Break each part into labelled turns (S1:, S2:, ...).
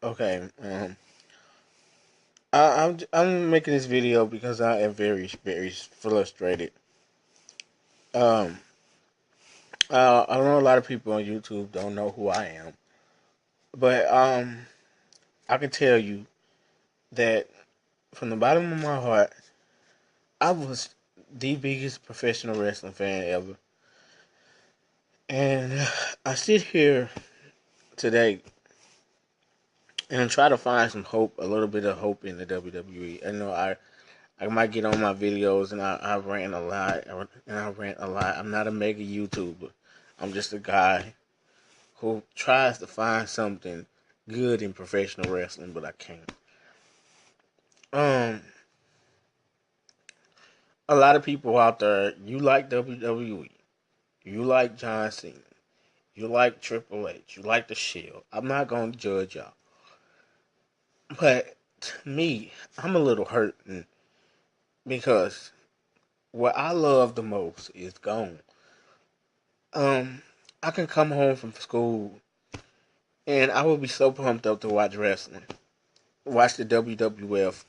S1: Okay. I'm making this video because I am very frustrated. Um, I know a lot of people on YouTube don't know who I am, but I can tell you that from the bottom of my heart, I was the biggest professional wrestling fan ever, and I sit here today and try to find some hope, a little bit of hope in the WWE. I know I might get on my videos and I rant a lot, and I rant a lot. I'm not a mega YouTuber. I'm just a guy who tries to find something good in professional wrestling, but I can't. Um, a lot of people out there, you like WWE, you like John Cena, you like Triple H, you like The Shield. I'm not gonna judge y'all, but to me, I'm a little hurt because what I love the most is gone. Um, I can come home from school and I would be so pumped up to watch wrestling, watch the WWF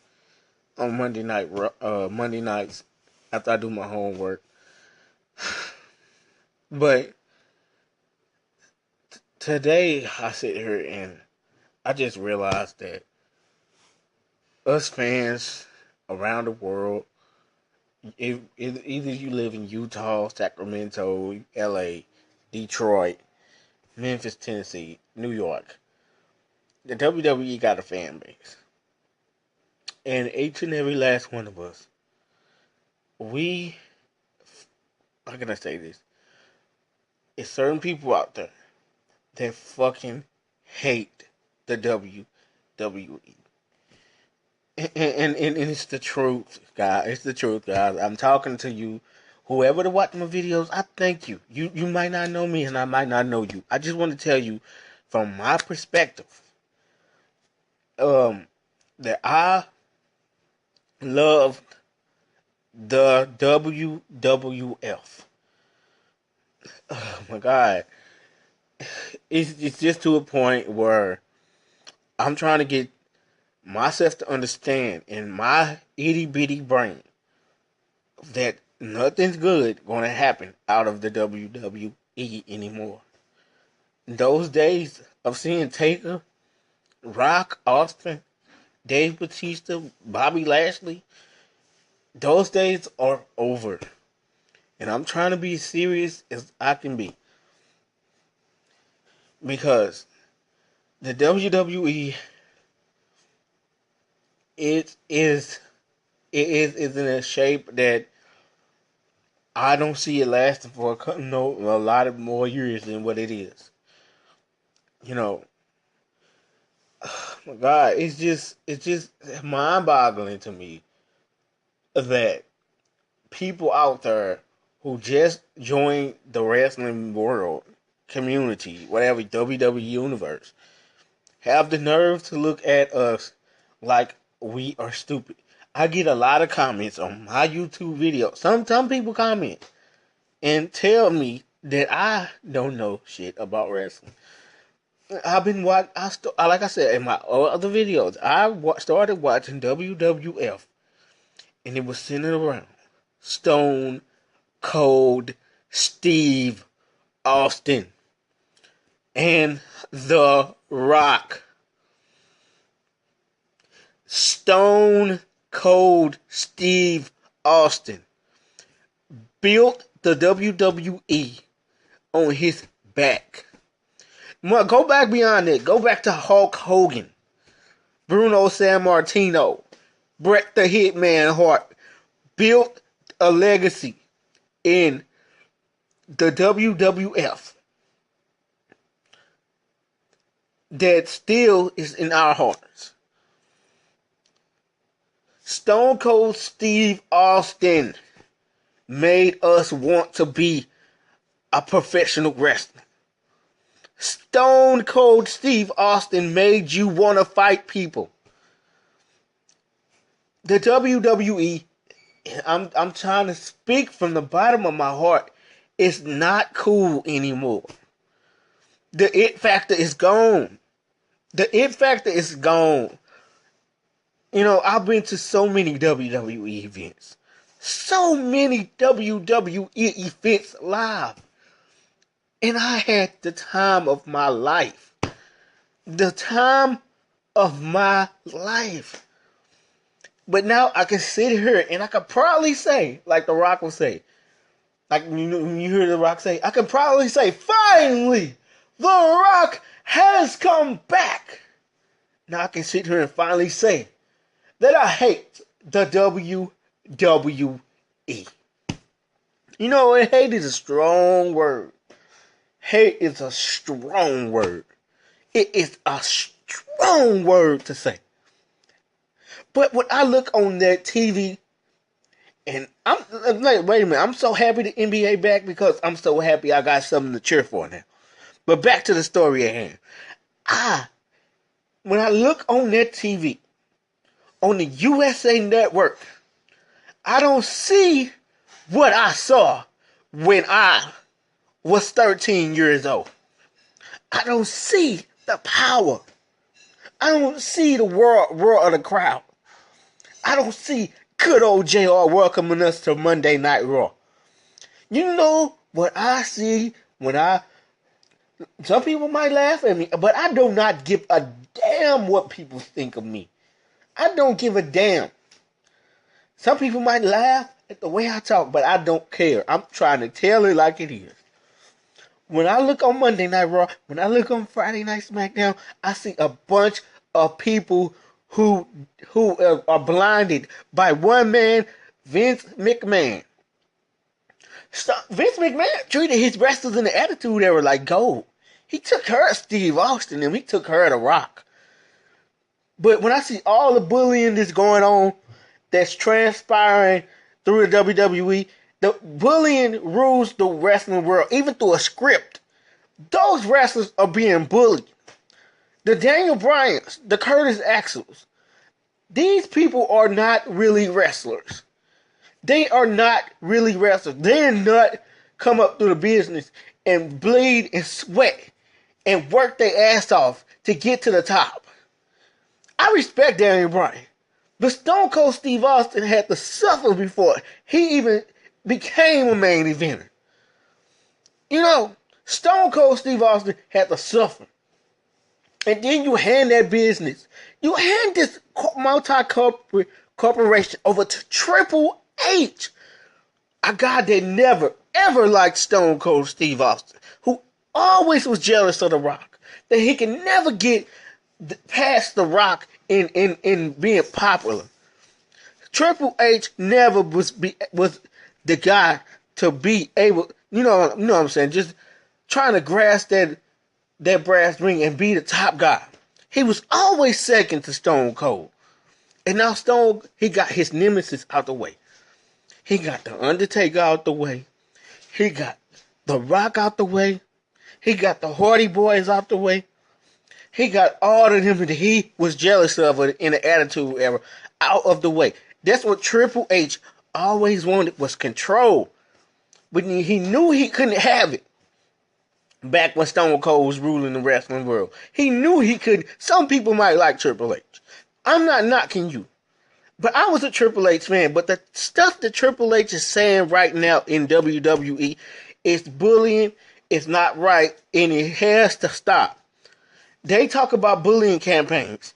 S1: on Monday nights after I do my homework. But today I sit here and I just realized that us fans around the world, if either you live in Utah, Sacramento, LA, Detroit, Memphis, Tennessee, New York, the WWE got a fan base. And each and every last one of us, we, how can I say this? It's certain people out there that fucking hate the WWE. And it's the truth, guys. It's the truth, guys. I'm talking to you. Whoever to watch my videos, I thank you. You might not know me and I might not know you. I just want to tell you from my perspective, um, that I love the WWF. Oh my god. It's just to a point where I'm trying to get myself to understand in my itty bitty brain that nothing's good going to happen out of the WWE anymore. Those days of seeing Taker, Rock, Austin, Dave Batista, Bobby Lashley, those days are over. And I'm trying to be as serious as I can be because the WWE is is in a shape that I don't see it lasting for a lot of more years than what it is. You know, my God, it's just mind boggling to me that people out there who just joined the wrestling world community, whatever WWE universe, have the nerve to look at us like we are stupid. I get a lot of comments on my YouTube video. Some people comment and tell me that I don't know shit about wrestling. I've been watching. Like I said in my other videos, started watching WWF, and it was centered around Stone Cold Steve Austin and The Rock. Stone Cold Steve Austin built the WWE on his back. Go back beyond that. Go back to Hulk Hogan, Bruno Sammartino, Bret the Hitman Hart. Built a legacy in the WWF that still is in our hearts. Stone Cold Steve Austin made us want to be a professional wrestler. Stone Cold Steve Austin made you want to fight people. The WWE, I'm trying to speak from the bottom of my heart, is not cool anymore. The it factor is gone. The it factor is gone. You know, I've been to so many WWE events. So many WWE events live. And I had the time of my life. The time of my life. But now I can sit here and I can probably say, like The Rock will say, like when you hear The Rock say, I can probably say, finally, The Rock has come back. Now I can sit here and finally say that I hate the WWE. You know, and hate is a strong word. Hate is a strong word. It is a strong word to say. But when I look on that TV, and I'm like, wait a minute, I'm so happy the NBA back because I'm so happy I got something to cheer for now. But back to the story at hand. When I look on that TV, on the USA Network, I don't see what I saw when I was 13 years old. I don't see the power. I don't see the roar of the crowd. I don't see good old JR welcoming us to Monday Night Raw. You know what I see when some people might laugh at me, but I do not give a damn what people think of me. I don't give a damn. Some people might laugh at the way I talk, but I don't care. I'm trying to tell it like it is. When I look on Monday Night Raw, when I look on Friday Night SmackDown, I see a bunch of people who are blinded by one man, Vince McMahon. Vince McMahon treated his wrestlers in the Attitude Era like gold. He took her to Steve Austin and he took her to Rock. But when I see all the bullying that's going on, that's transpiring through the WWE, the bullying rules the wrestling world, even through a script. Those wrestlers are being bullied. The Daniel Bryans, the Curtis Axels, these people are not really wrestlers. They are not really wrestlers. They're not come up through the business and bleed and sweat and work their ass off to get to the top. I respect Daniel Bryan, but Stone Cold Steve Austin had to suffer before he even became a main eventer. You know, Stone Cold Steve Austin had to suffer. And then you hand that business, you hand this multi-corporate corporation over to Triple H, a guy that never, ever liked Stone Cold Steve Austin, who always was jealous of The Rock, that he can never get past The Rock in being popular. Triple H never was the guy to be able, you know what I'm saying, just trying to grasp that brass ring and be the top guy. He was always second to Stone Cold. And now he got his nemesis out the way. He got The Undertaker out the way. He got The Rock out the way. He got the Hardy Boys out the way. He got all of them that he was jealous of in the Attitude Era out of the way. That's what Triple H always wanted, was control. But he knew he couldn't have it. Back when Stone Cold was ruling the wrestling world, he knew he could. Some people might like Triple H. I'm not knocking you, but I was a Triple H fan. But the stuff that Triple H is saying right now in WWE is bullying. It's not right, and it has to stop. They talk about bullying campaigns,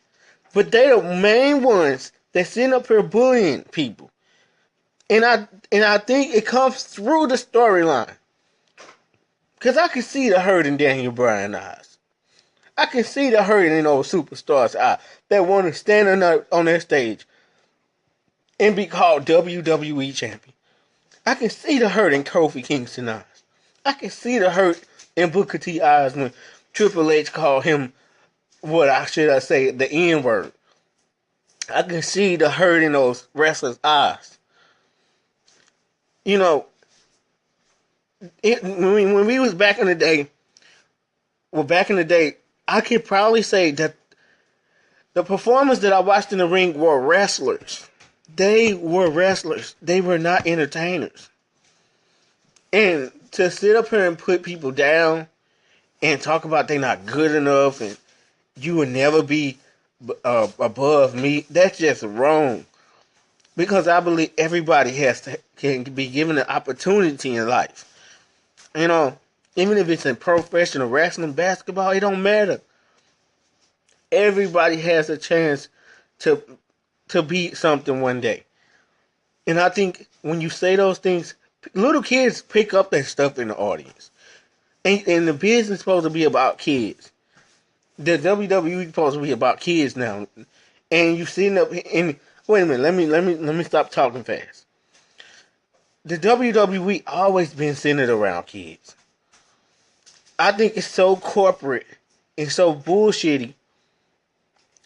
S1: but they're the main ones that sit up here bullying people. And I think it comes through the storyline. Because I can see the hurt in Daniel Bryan's eyes. I can see the hurt in those superstars' eyes that want to stand on their stage and be called WWE champion. I can see the hurt in Kofi Kingston's eyes. I can see the hurt in Booker T's eyes when Triple H called him, the N-word. I can see the hurt in those wrestlers' eyes. You know, when we was back in the day, I could probably say that the performers that I watched in the ring were wrestlers. They were wrestlers. They were not entertainers. And to sit up here and put people down and talk about they not good enough and you will never be above me. That's just wrong. Because I believe everybody can be given an opportunity in life. You know, even if it's in professional wrestling, basketball, it don't matter. Everybody has a chance to beat something one day. And I think when you say those things, little kids pick up that stuff in the audience. And the business is supposed to be about kids. The WWE is supposed to be about kids now. And you sitting up and wait a minute, let me stop talking fast. The WWE always been centered around kids. I think it's so corporate and so bullshitty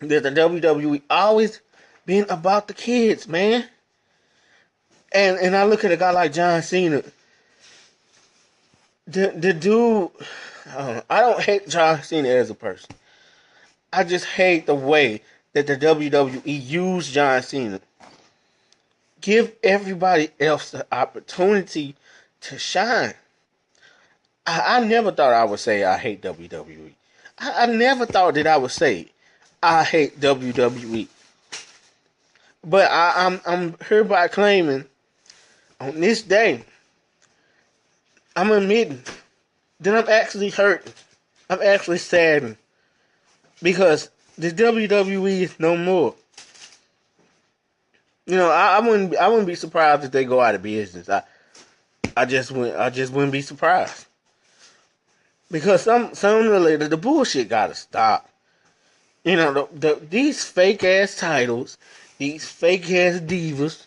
S1: that the WWE always been about the kids, man. And I look at a guy like John Cena. The dude, I don't hate John Cena as a person. I just hate the way that the WWE used John Cena. Give everybody else the opportunity to shine. I never thought I would say I hate WWE. I never thought that I would say I hate WWE. But I'm hereby claiming on this day, I'm admitting that I'm actually hurting. I'm actually saddened because the WWE is no more. You know, I wouldn't be surprised if they go out of business. I just wouldn't be surprised because sooner or later the bullshit gotta stop. You know, these fake ass titles, these fake ass divas,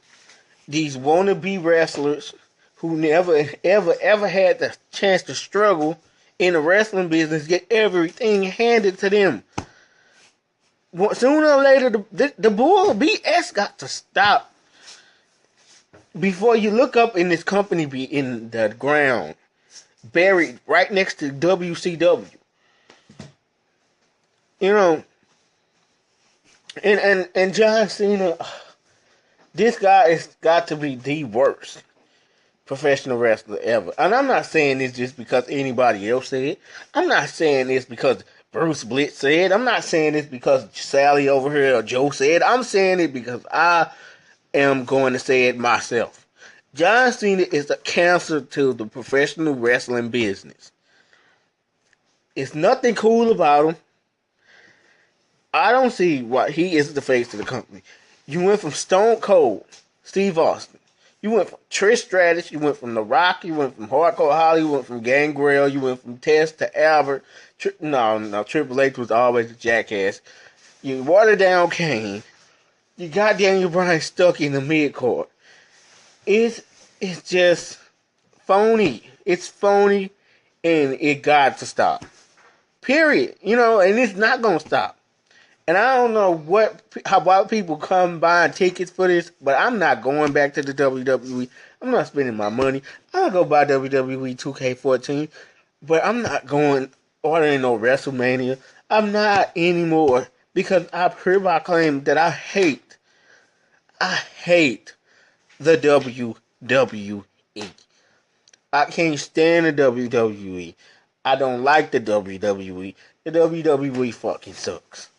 S1: these wannabe wrestlers who never ever had the chance to struggle in the wrestling business get everything handed to them. Sooner or later, the bull BS got to stop. Before you look up and this company be in the ground, buried right next to WCW. You know, and John Cena, this guy has got to be the worst professional wrestler ever. And I'm not saying this just because anybody else said it. I'm not saying this because Bruce Blitz said. I'm not saying this because Sally over here or Joe said. I'm saying it because I am going to say it myself. John Cena is a cancer to the professional wrestling business. It's nothing cool about him. I don't see why he is the face of the company. You went from Stone Cold, Steve Austin. You went from Trish Stratus. You went from The Rock. You went from Hardcore Holly. You went from Gangrel. You went from Tess to Albert. No, Triple H was always a jackass. You watered down Kane. You got Daniel Bryan stuck in the mid-court. It's just phony. It's phony, and it got to stop. Period. You know, and it's not gonna stop. And I don't know why people come buying tickets for this, but I'm not going back to the WWE. I'm not spending my money. I'll go buy WWE 2K14, but I'm not going ordering no WrestleMania. I'm not anymore because I've heard my claim that I hate the WWE. I can't stand the WWE. I don't like the WWE. The WWE fucking sucks.